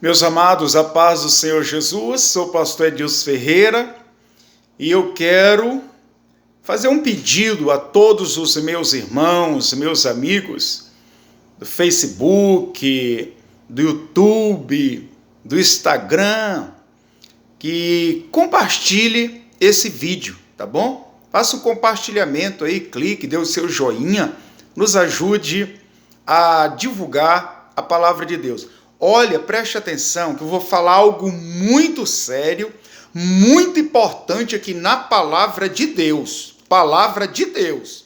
Meus amados, a paz do Senhor Jesus, sou o pastor Edilson Ferreira e eu quero fazer um pedido a todos os meus irmãos, meus amigos do Facebook, do YouTube, do Instagram, que compartilhe esse vídeo, tá bom? Faça um compartilhamento aí, clique, dê o seu joinha, nos ajude a divulgar a palavra de Deus. Olha, preste atenção que eu vou falar algo muito sério, muito importante aqui na palavra de Deus. Palavra de Deus.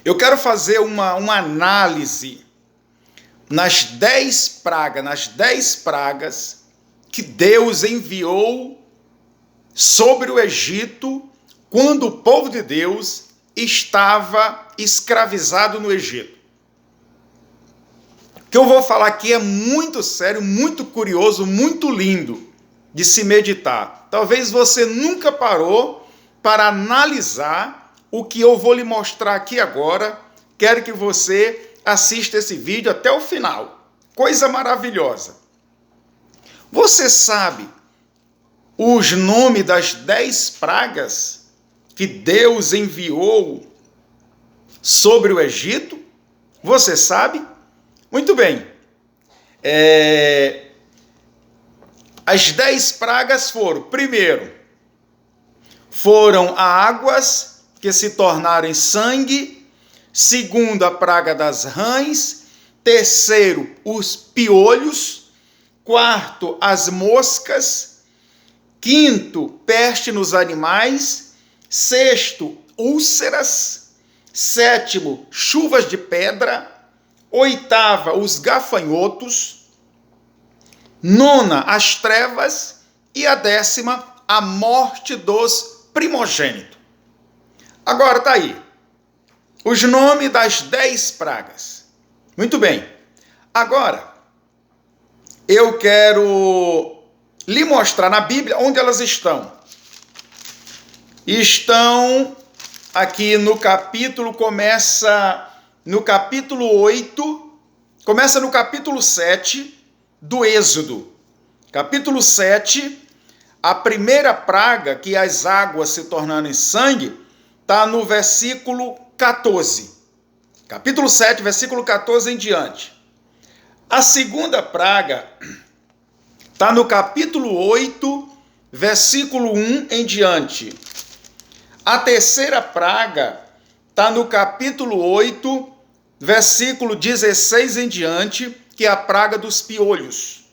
Eu quero fazer uma análise nas 10 pragas que Deus enviou sobre o Egito quando o povo de Deus estava escravizado no Egito. O que eu vou falar aqui é muito sério, muito curioso, muito lindo de se meditar. Talvez você nunca parou para analisar o que eu vou lhe mostrar aqui agora. Quero que você assista esse vídeo até o final. Coisa maravilhosa. Você sabe os nomes das 10 pragas que Deus enviou sobre o Egito? Você sabe? Muito bem. As 10 pragas foram, primeiro, foram águas que se tornaram sangue. Segundo, a praga das rãs. Terceiro, os piolhos. Quarto, as moscas. Quinto, peste nos animais. Sexto, úlceras. Sétimo, chuvas de pedra. Oitava, os gafanhotos. Nona, as trevas. E a 10ª, a morte dos primogênitos. Agora tá aí. Os nomes das 10 pragas. Muito bem. Agora, eu quero lhe mostrar na Bíblia onde elas estão. Estão aqui no capítulo, começa no capítulo 8, começa no capítulo 7 do Êxodo. Capítulo 7, a primeira praga, que as águas se tornaram em sangue, está no versículo 14. Capítulo 7, versículo 14 em diante. A segunda praga está no capítulo 8, versículo 1 em diante. A terceira praga está no capítulo 8, versículo 16 em diante, que é a praga dos piolhos.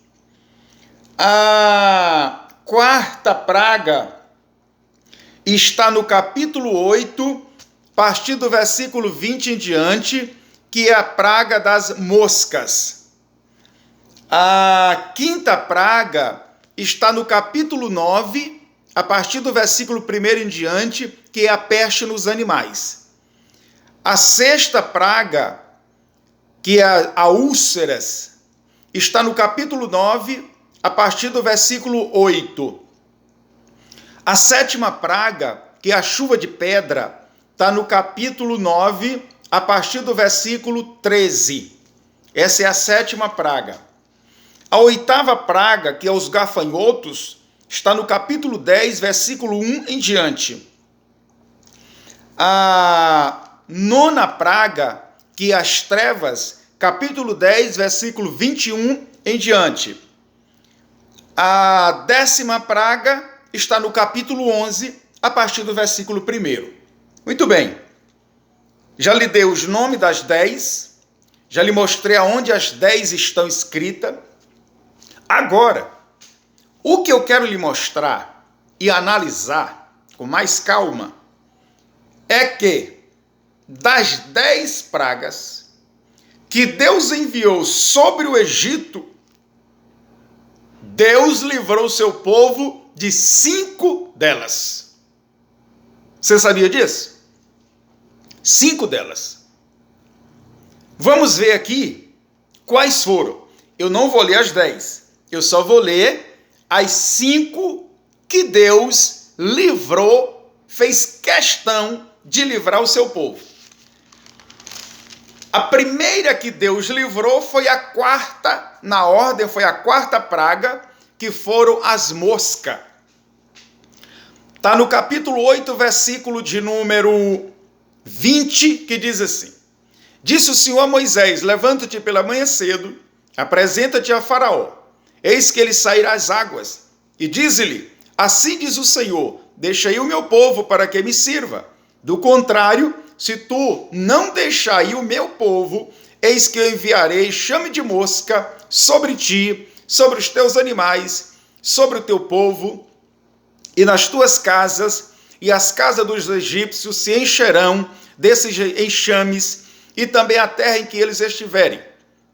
A quarta praga está no capítulo 8, a partir do versículo 20 em diante, que é a praga das moscas. A quinta praga está no capítulo 9, a partir do versículo 1 em diante, que é a peste nos animais. A sexta praga, que é a úlceras, está no capítulo 9, a partir do versículo 8. A sétima praga, que é a chuva de pedra, está no capítulo 9, a partir do versículo 13. Essa é a sétima praga. A oitava praga, que é os gafanhotos, está no capítulo 10, versículo 1 em diante. A nona praga, que é as trevas, capítulo 10, versículo 21 em diante. A 10ª praga está no capítulo 11, a partir do versículo 1. Muito bem. Já lhe dei os nomes das 10, já lhe mostrei aonde as 10 estão escritas. Agora, o que eu quero lhe mostrar e analisar com mais calma é que das 10 pragas que Deus enviou sobre o Egito, Deus livrou o seu povo de 5 delas. Você sabia disso? 5 delas. Vamos ver aqui quais foram. Eu não vou ler as 10. Eu só vou ler as 5 que Deus livrou, fez questão de livrar o seu povo. A primeira que Deus livrou foi a quarta na ordem, foi a quarta praga, que foram as moscas. Está no capítulo 8, versículo de número 20, que diz assim: Disse o Senhor a Moisés: levanta-te pela manhã cedo, apresenta-te a Faraó. Eis que ele sairá às águas. E diz-lhe: assim diz o Senhor, deixa aí o meu povo para que me sirva. Do contrário, se tu não deixar aí o meu povo, eis que eu enviarei chame de mosca sobre ti, sobre os teus animais, sobre o teu povo, e nas tuas casas, e as casas dos egípcios se encherão desses enxames, e também a terra em que eles estiverem.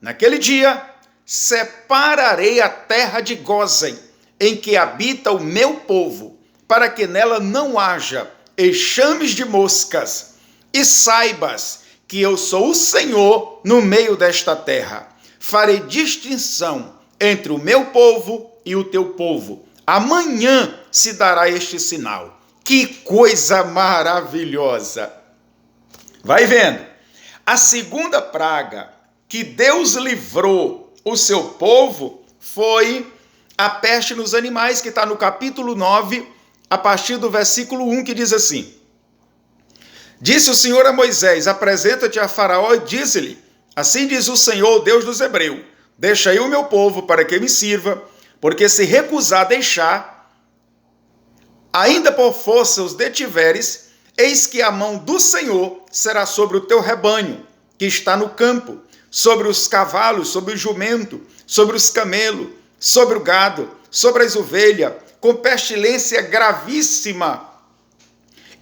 Naquele dia, separarei a terra de Gósen, em que habita o meu povo, para que nela não haja enxames de moscas, e saibas que eu sou o Senhor no meio desta terra. Farei distinção entre o meu povo e o teu povo. Amanhã se dará este sinal. Que coisa maravilhosa! Vai vendo. A segunda praga que Deus livrou o seu povo foi a peste nos animais, que está no capítulo 9, a partir do versículo 1, que diz assim: Disse o Senhor a Moisés: apresenta-te a Faraó e diz-lhe: assim diz o Senhor, Deus dos Hebreus, deixa aí o meu povo para que me sirva, porque se recusar a deixar, ainda por força os detiveres, eis que a mão do Senhor será sobre o teu rebanho, que está no campo, sobre os cavalos, sobre o jumento, sobre os camelos, sobre o gado, sobre as ovelhas, com pestilência gravíssima.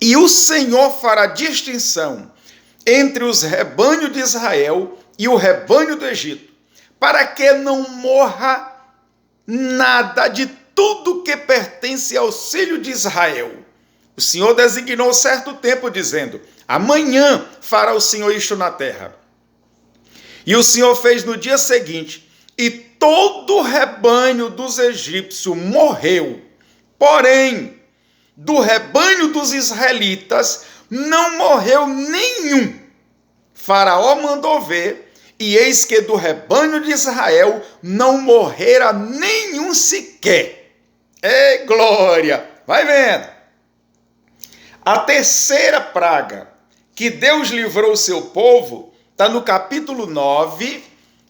E o Senhor fará distinção entre os rebanhos de Israel e o rebanho do Egito, para que não morra nada de tudo que pertence ao filho de Israel. O Senhor designou certo tempo, dizendo: amanhã fará o Senhor isto na terra. E o Senhor fez no dia seguinte, e todo o rebanho dos egípcios morreu. Porém, do rebanho dos israelitas não morreu nenhum. Faraó mandou ver, e eis que do rebanho de Israel não morrera nenhum sequer. Ei, glória! Vai vendo. A terceira praga que Deus livrou o seu povo está no capítulo 9,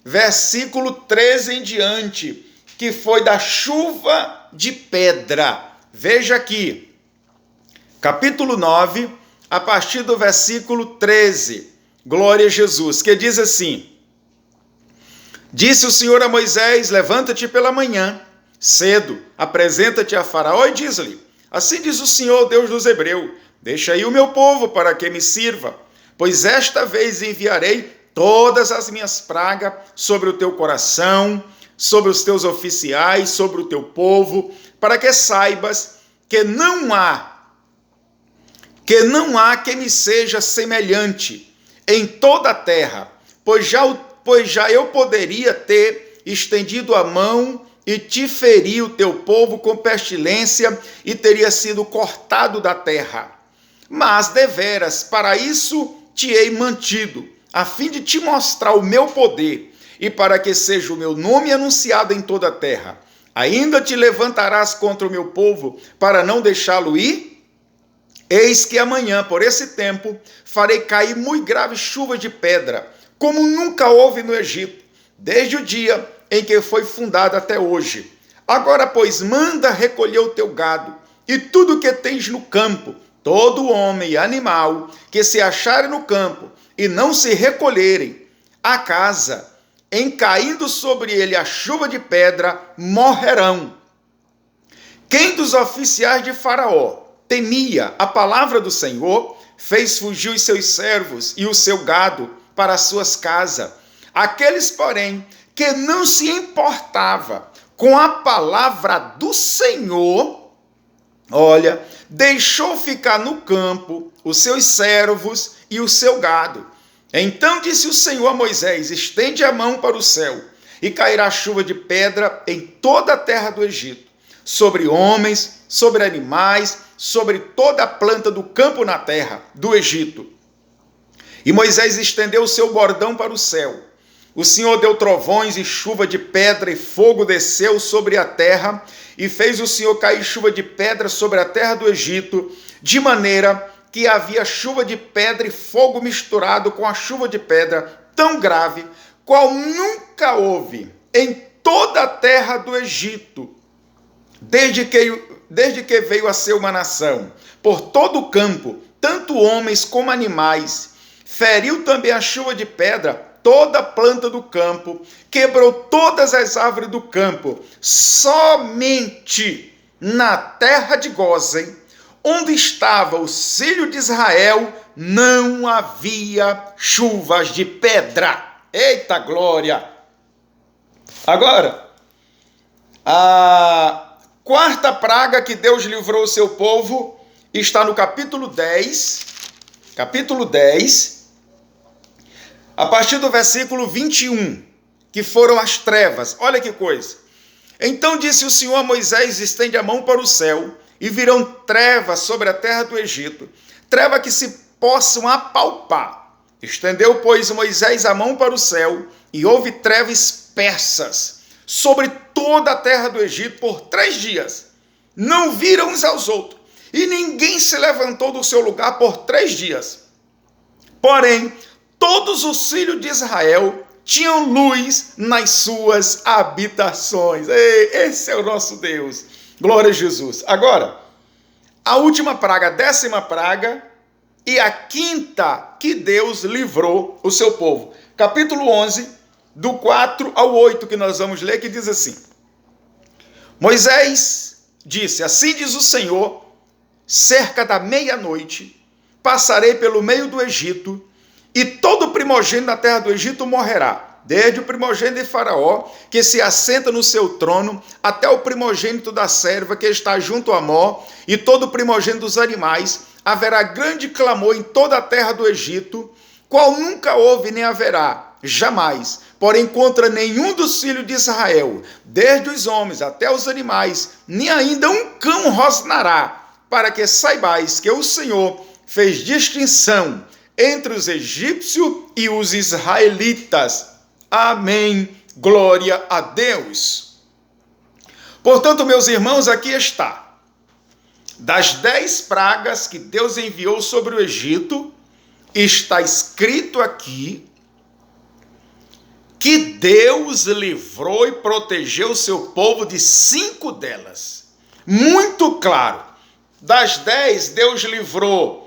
versículo 13 em diante, que foi da chuva de pedra. Veja aqui, capítulo 9, a partir do versículo 13. Glória a Jesus, que diz assim: Disse o Senhor a Moisés: levanta-te pela manhã, cedo, apresenta-te a Faraó e diz-lhe: assim diz o Senhor, Deus dos Hebreus, deixa aí o meu povo para que me sirva, pois esta vez enviarei todas as minhas pragas sobre o teu coração, sobre os teus oficiais, sobre o teu povo, para que saibas que não há quem me seja semelhante em toda a terra, pois já eu poderia ter estendido a mão e te ferir o teu povo com pestilência e teria sido cortado da terra. Mas deveras, para isso te hei mantido, a fim de te mostrar o meu poder e para que seja o meu nome anunciado em toda a terra. Ainda te levantarás contra o meu povo para não deixá-lo ir? Eis que amanhã, por esse tempo, farei cair muito grave chuva de pedra, como nunca houve no Egito, desde o dia em que foi fundado até hoje. Agora, pois, manda recolher o teu gado e tudo que tens no campo, todo homem e animal que se acharem no campo e não se recolherem à casa, em caindo sobre ele a chuva de pedra, morrerão. Quem dos oficiais de Faraó temia a palavra do Senhor, fez fugir os seus servos e o seu gado para as suas casas. Aqueles, porém, que não se importava com a palavra do Senhor, olha, deixou ficar no campo os seus servos e o seu gado. Então disse o Senhor a Moisés: estende a mão para o céu, e cairá chuva de pedra em toda a terra do Egito, sobre homens, sobre animais, sobre toda a planta do campo na terra do Egito. E Moisés estendeu o seu bordão para o céu. O Senhor deu trovões e chuva de pedra, e fogo desceu sobre a terra, e fez o Senhor cair chuva de pedra sobre a terra do Egito, de maneira que havia chuva de pedra e fogo misturado com a chuva de pedra, tão grave, qual nunca houve em toda a terra do Egito, desde que veio a ser uma nação. Por todo o campo, tanto homens como animais, feriu também a chuva de pedra toda a planta do campo, quebrou todas as árvores do campo. Somente na terra de Gósen, onde estava o filho de Israel, não havia chuvas de pedra. Eita glória! Agora, a quarta praga que Deus livrou o seu povo está no capítulo 10. Capítulo 10. A partir do versículo 21, que foram as trevas. Olha que coisa. Então disse o Senhor a Moisés: estende a mão para o céu, e virão trevas sobre a terra do Egito, trevas que se possam apalpar. Estendeu, pois, Moisés a mão para o céu, e houve trevas espessas sobre toda a terra do Egito por 3 dias. Não viram uns aos outros, e ninguém se levantou do seu lugar por 3 dias. Porém, todos os filhos de Israel tinham luz nas suas habitações. Esse é o nosso Deus. Glória a Jesus. Agora, a última praga, a 10ª praga, e a quinta que Deus livrou o seu povo. Capítulo 11, do 4 ao 8, que nós vamos ler, que diz assim: Moisés disse: assim diz o Senhor, cerca da meia-noite, passarei pelo meio do Egito, e todo primogênito da terra do Egito morrerá, desde o primogênito de Faraó, que se assenta no seu trono, até o primogênito da serva que está junto a Mó, e todo o primogênito dos animais. Haverá grande clamor em toda a terra do Egito, qual nunca houve nem haverá, jamais, porém contra nenhum dos filhos de Israel, desde os homens até os animais, nem ainda um cão rosnará, para que saibais que o Senhor fez distinção entre os egípcios e os israelitas. Amém. Glória a Deus. Portanto, meus irmãos, aqui está. Das 10 pragas que Deus enviou sobre o Egito, está escrito aqui que Deus livrou e protegeu o seu povo de 5 delas. Muito claro. Das 10, Deus livrou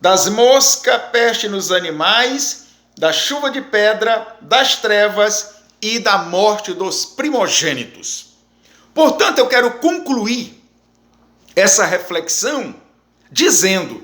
das moscas, peste nos animais, da chuva de pedra, das trevas e da morte dos primogênitos. Portanto, eu quero concluir essa reflexão dizendo: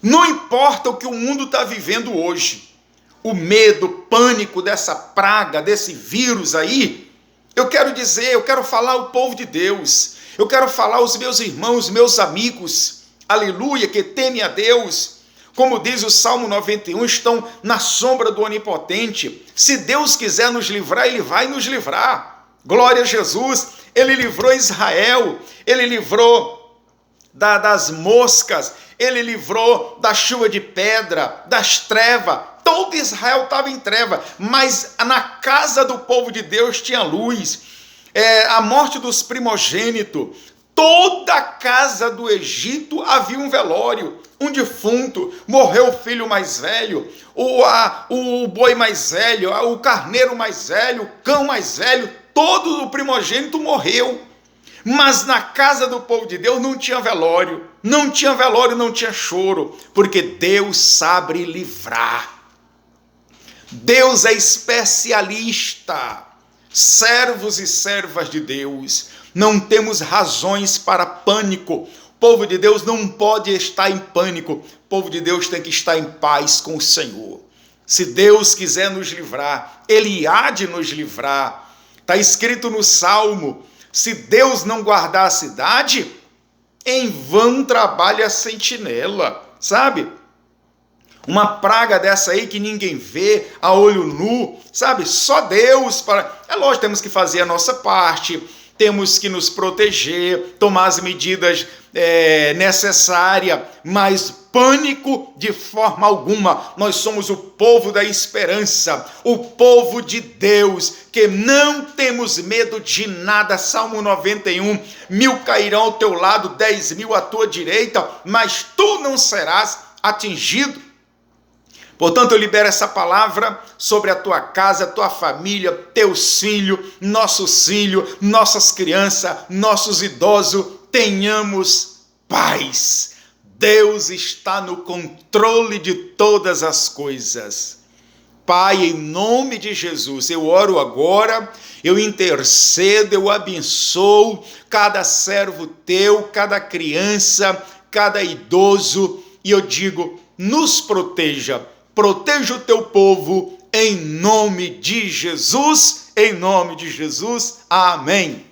não importa o que o mundo está vivendo hoje, o medo, o pânico dessa praga, desse vírus aí, eu quero dizer, eu quero falar ao povo de Deus, eu quero falar aos meus irmãos, meus amigos, aleluia, que temem a Deus. Como diz o Salmo 91, estão na sombra do Onipotente. Se Deus quiser nos livrar, Ele vai nos livrar. Glória a Jesus. Ele livrou Israel, Ele livrou das moscas, Ele livrou da chuva de pedra, das trevas. Todo Israel estava em treva, mas na casa do povo de Deus tinha luz. A morte dos primogênitos, toda a casa do Egito havia um velório, um defunto, morreu o filho mais velho, o boi mais velho, o carneiro mais velho, o cão mais velho, todo o primogênito morreu. Mas na casa do povo de Deus não tinha velório, não tinha choro, porque Deus sabe livrar. Deus é especialista. Servos e servas de Deus, não temos razões para pânico. O povo de Deus não pode estar em pânico. O povo de Deus tem que estar em paz com o Senhor. Se Deus quiser nos livrar, Ele há de nos livrar. Está escrito no Salmo: se Deus não guardar a cidade, em vão trabalha a sentinela, sabe? Uma praga dessa aí que ninguém vê a olho nu, sabe? Só Deus para... É lógico, temos que fazer a nossa parte, temos que nos proteger, tomar as medidas necessárias, mas pânico de forma alguma. Nós somos o povo da esperança, o povo de Deus, que não temos medo de nada. Salmo 91, 1000 cairão ao teu lado, 10.000 à tua direita, mas tu não serás atingido. Portanto, eu libero essa palavra sobre a tua casa, a tua família, teus filhos, nossas crianças, nossos idosos. Tenhamos paz. Deus está no controle de todas as coisas. Pai, em nome de Jesus, eu oro agora, eu intercedo, eu abençoo cada servo teu, cada criança, cada idoso, e eu digo, nos proteja o teu povo, em nome de Jesus, amém.